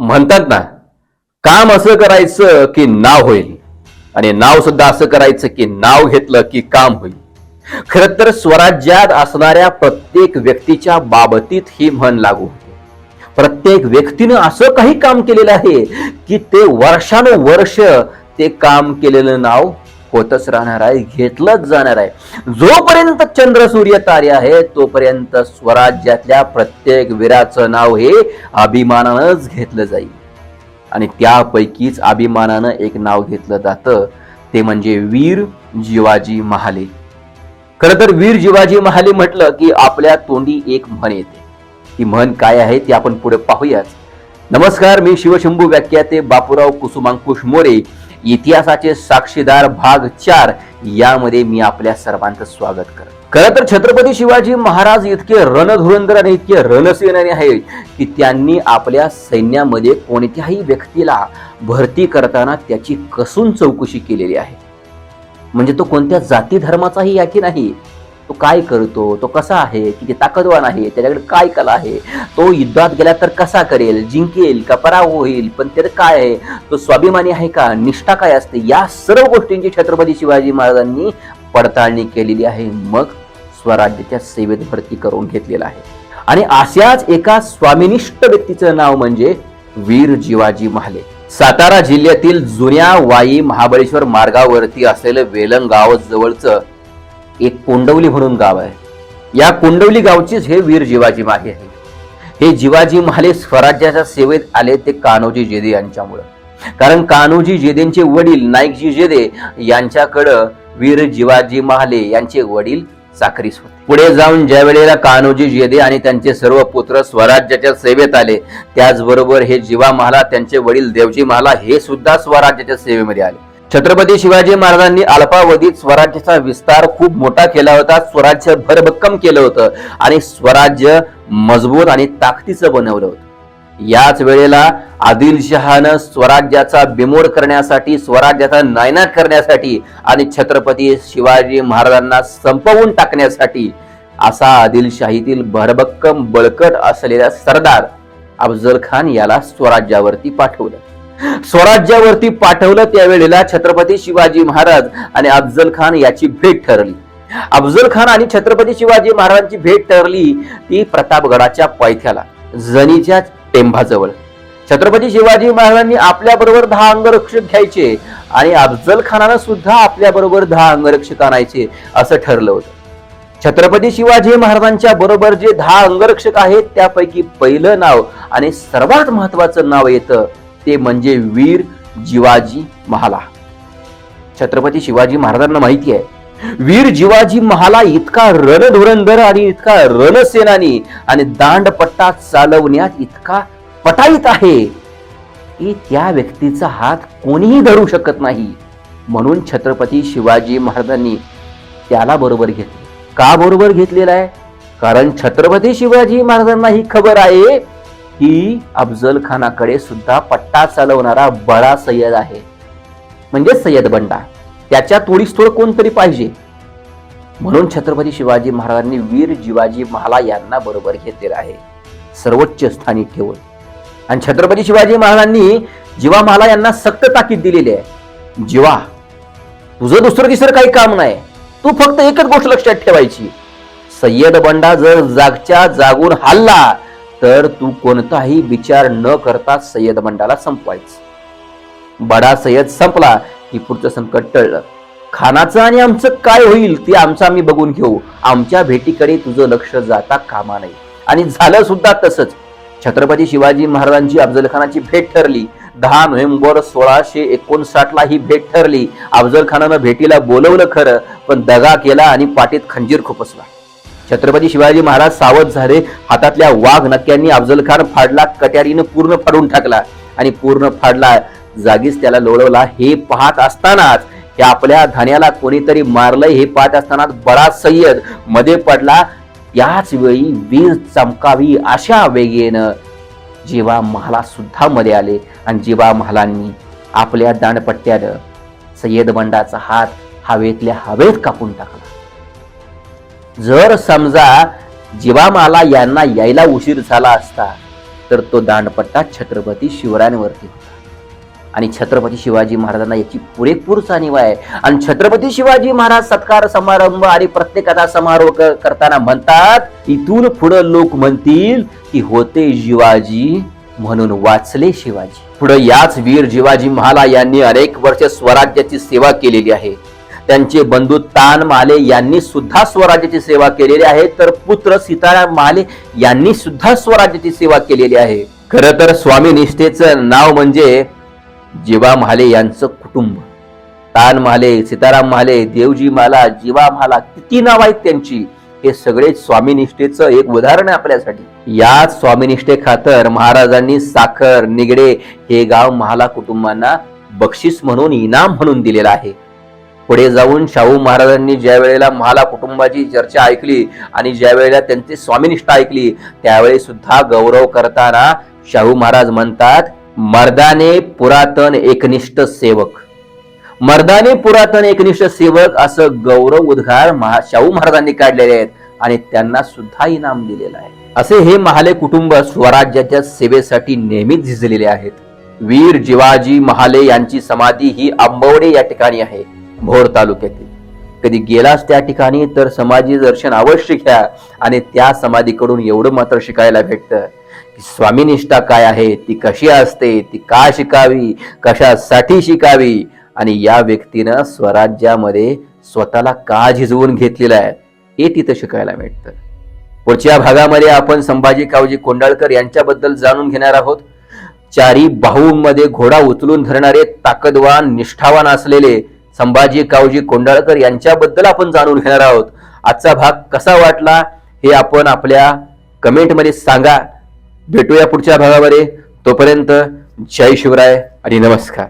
म्हणतात ना, काम असं करायचं की नाव होईल आणि नाव सुद्धा असं करायचं की नाव घेतलं की काम होईल. खरं तर स्वराज्यात असणाऱ्या प्रत्येक व्यक्तीच्या बाबतीत ही म्हण लागू होते. प्रत्येक व्यक्तीनं असं काही काम केलेलं आहे की ते वर्षानुवर्ष ते काम केलेलं नाव होतच राहणार आहे, घेतलंच जाणार आहे. जोपर्यंत चंद्र सूर्य तारे आहे तोपर्यंत स्वराज्यातल्या प्रत्येक वीराचं नाव हे अभिमानानंच घेतलं जाईल. आणि त्यापैकीच अभिमानानं एक नाव घेतलं जातं, ते म्हणजे वीर जिवाजी महाले. खरं तर वीर जिवाजी महाले म्हटलं की आपल्या तोंडी एक म्हण येते. ती म्हण काय आहे ती आपण पुढे पाहूयाच. नमस्कार, मी शिवशंभू व्याख्याते बापूराव कुसुमांकुश मोरे. इतिहासाचे साक्षीदार भाग 4 यामध्ये मी आपल्या सर्वांचं स्वागत करतो. खरं तर छत्रपती शिवाजी महाराज इतके रणधुरंधर आणि इतके रणसेनानी आहेत की त्यांनी आपल्या सैन्यामध्ये कोणत्याही व्यक्तीला भरती करताना त्याची कसून चौकशी केलेली आहे. म्हणजे तो कोणत्या जाती धर्माचाही याची नाही, तो काय करतो, तो कसा आहे, किती ताकदवान आहे, त्याच्याकडे काय कला आहे, तो युद्धात गेला तर कसा करेल, जिंकेल का पराभव होईल, पण त्याचं काय आहे, तो स्वाभिमानी आहे का, निष्ठा काय असते, या सर्व गोष्टींची छत्रपती शिवाजी महाराजांनी पडताळणी केलेली आहे. मग स्वराज्याच्या सेवेत भरती करून घेतलेला आहे. आणि अशाच एका स्वामिनिष्ठ व्यक्तीचं नाव म्हणजे वीर जिवाजी महाले. सातारा जिल्ह्यातील जुन्या वाई महाबळेश्वर मार्गावरती असलेलं वेलंग गाव जवळचं एक कोंडवली म्हणून गाव आहे. या कोंडवली गावचेच हे वीर जिवाजी महाले आहे. हे जिवाजी महाले स्वराज्याच्या सेवेत आले ते कान्होजी जेदे यांच्यामुळे. कारण कान्होजी जेदेंचे वडील नाईकजी जेदे यांच्याकडं वीर जिवाजी महाले यांचे वडील चाकरीस होते. पुढे जाऊन ज्या वेळेला कान्होजी जेदे आणि त्यांचे सर्व पुत्र स्वराज्याच्या सेवेत आले, त्याचबरोबर हे जिवा महाला त्यांचे वडील देवजी महाला हे सुद्धा स्वराज्याच्या सेवेमध्ये आले. छत्रपती शिवाजी महाराजांनी अल्पावधीत स्वराज्याचा विस्तार खूप मोठा केला होता, स्वराज्य भरभक्कम केलं होतं आणि स्वराज्य मजबूत आणि ताकदीचं बनवलं होतं. याच वेळेला आदिलशहानं स्वराज्याचा बिमोड करण्यासाठी, स्वराज्याचा नायनाट करण्यासाठी आणि छत्रपती शिवाजी महाराजांना संपवून टाकण्यासाठी असा आदिलशाहीतील भरभक्कम बळकट असलेला सरदार अफजल खान याला स्वराज्यावरती पाठवलं. स्वराज्यावरती पाठवलं त्यावेळेला छत्रपती शिवाजी महाराज आणि अफजल खान याची भेट ठरली. अफजल खान आणि छत्रपती शिवाजी महाराजांची भेट ठरली ती प्रतापगडाच्या पायथ्याला जनीच्या टेंभाजवळ. छत्रपती शिवाजी महाराजांनी आपल्या बरोबर 10 अंगरक्षक घ्यायचे आणि अफजल खानानं सुद्धा आपल्या बरोबर 10 अंगरक्षक आणायचे असं ठरलं होतं. छत्रपती शिवाजी महाराजांच्या बरोबर जे 10 अंगरक्षक आहेत त्यापैकी पहिलं नाव आणि सर्वात महत्वाचं नाव येतं ते म्हणजे वीर जिवाजी महाला. छत्रपती शिवाजी महाराजांना माहिती आहे वीर जिवाजी महाला इतका रणधुरंधर आणि इतका रणसेनानी आणि दांडपट्टा चालवण्यात इतका पटाईत आहे की त्या व्यक्तीचा हात कोणीही धरू शकत नाही. म्हणून छत्रपती शिवाजी महाराजांनी त्याला बरोबर घेतले. का बरोबर घेतलेला आहे? कारण छत्रपती शिवाजी महाराजांना ही खबर आहे की अफजल खानाकडे सुद्धा पट्टा चालवणारा बडा सय्यद आहे, म्हणजे सय्यद बंडा. त्याच्या तोडीस थोडं कोणतरी पाहिजे. म्हणून छत्रपती शिवाजी महाराजांनी वीर जिवाजी महाला यांना बरोबर घेतलेला आहे सर्वोच्च स्थानी ठेवून. आणि छत्रपती शिवाजी महाराजांनी जिवा महाला यांना सक्त ताकीद दिलेली आहे, जिवा तुझं दुसरं तिसरं काही काम नाही, तू फक्त एकच गोष्ट लक्षात ठेवायची, सय्यद बंडा जर जागच्या जागून हल्ला तर तू कोणताही विचार न करता सय्यद बंडाला संपवायचं. बडा सय्यद संपला की पुढचं संकट टळलं. खानाचं आणि आमचं काय होईल ते आमचं आम्ही बघून घेऊ, आमच्या भेटीकडे तुझं लक्ष जाता कामा नये. आणि झालं सुद्धा तसंच. छत्रपती शिवाजी महाराजांची अफजल खानाची भेट ठरली. 10 नोव्हेंबर 1659 ला ही भेट ठरली. अफजल खानानं भेटीला बोलवलं खरं, पण दगा केला आणि पाठीत खंजीर खुपसला. छत्रपती शिवाजी महाराज सावध झाले. हातातल्या वाघ नक्क्यांनी अफजल खान फाडला, कट्यारीनं पूर्ण फाडून टाकला आणि पूर्ण फाडला, जागीच त्याला लोळवला. हे पाहत असतानाच हे आपल्या धान्याला कोणीतरी मारलंय हे पाहत असताना बडा सय्यद मध्ये पडला. याच वेळी वीर चमकावी अशा वेगेनं जिवा महाला सुद्धा मध्ये आले आणि जिवा महालांनी आपल्या दांडपट्ट्यानं सय्यद बंडाचा हात हवेतल्या हवेत कापून टाकला. जर समजा जिवा माला यांना यायला उशीर झाला असता तर तो दांडपट्टा छत्रपती शिवरायांवरती होता. आणि छत्रपती शिवाजी महाराजांना याची पुरेपूर जाणीव आहे. आणि छत्रपती शिवाजी महाराज सत्कार समारंभ आणि प्रत्येकाचा समारोह करताना म्हणतात, इथून पुढे लोक म्हणतील की होते जिवाजी म्हणून वाचले शिवाजी. पुढे याच वीर जिवाजी महाला यांनी अनेक वर्ष स्वराज्याची सेवा केलेली आहे. त्यांचे बंधू तान महाले यांनी सुद्धा स्वराज्याची सेवा केलेली आहे, तर पुत्र सीताराम महाले यांनी सुद्धा स्वराज्याची सेवा केलेली आहे. खरं तर स्वामी निष्ठेचं नाव म्हणजे जिवा महाले यांचं कुटुंब. तान महाले, सीताराम महाले, देवजी महाला, जिवा महाला, किती नाव आहेत त्यांची. हे सगळे स्वामीनिष्ठेचं एक उदाहरण आहे आपल्यासाठी. याच स्वामीनिष्ठे खातर महाराजांनी साखर निगडे हे गाव महाला कुटुंबांना बक्षीस म्हणून इनाम म्हणून दिलेलं आहे. पुढे जाऊन शाहू महाराजांनी ज्या वेळेला महाला कुटुंबाची चर्चा ऐकली आणि ज्या वेळेला त्यांची स्वामीनिष्ठा ऐकली, त्यावेळी सुद्धा गौरव करताना शाहू महाराज म्हणतात, मर्दाने पुरातन एकनिष्ठ सेवक. मर्दाने पुरातन एकनिष्ठ सेवक असं गौरव उद्गार शाहू महाराजांनी काढलेले आहेत आणि त्यांना सुद्धा इनाम दिलेलं आहे. असे हे महाले कुटुंब स्वराज्याच्या सेवेसाठी नेहमीच झिजलेले आहेत. वीर जिवाजी महाले यांची समाधी ही आंबवडे या ठिकाणी आहे, भोर तालुक्यातील. कधी गेलास त्या ठिकाणी तर समाधी दर्शन अवश्य घ्या. आणि त्या समाधीकडून एवढं मात्र शिकायला भेटतं की स्वामीनिष्ठा काय आहे, ती कशी असते, ती का शिकावी, कशासाठी शिकावी, आणि या व्यक्तीनं स्वराज्यामध्ये स्वतःला का झिजवून घेतलेलं आहे हे तिथं शिकायला मिळतं. पुढच्या भागामध्ये आपण संभाजी कावजी कोंडाळकर यांच्याबद्दल जाणून घेणार आहोत. चारी बाहूंमध्ये घोडा उचलून धरणारे ताकदवान निष्ठावान असलेले संभाजी कावजी कोंडाळकर यांच्याबद्दल आपण जाणून घेणार आहोत. आजचा भाग कसा वाटला हे आपण आपल्या कमेंटमध्ये सांगा. भेटूया पुढच्या भागामध्ये. तोपर्यंत जय शिवराय आणि नमस्कार.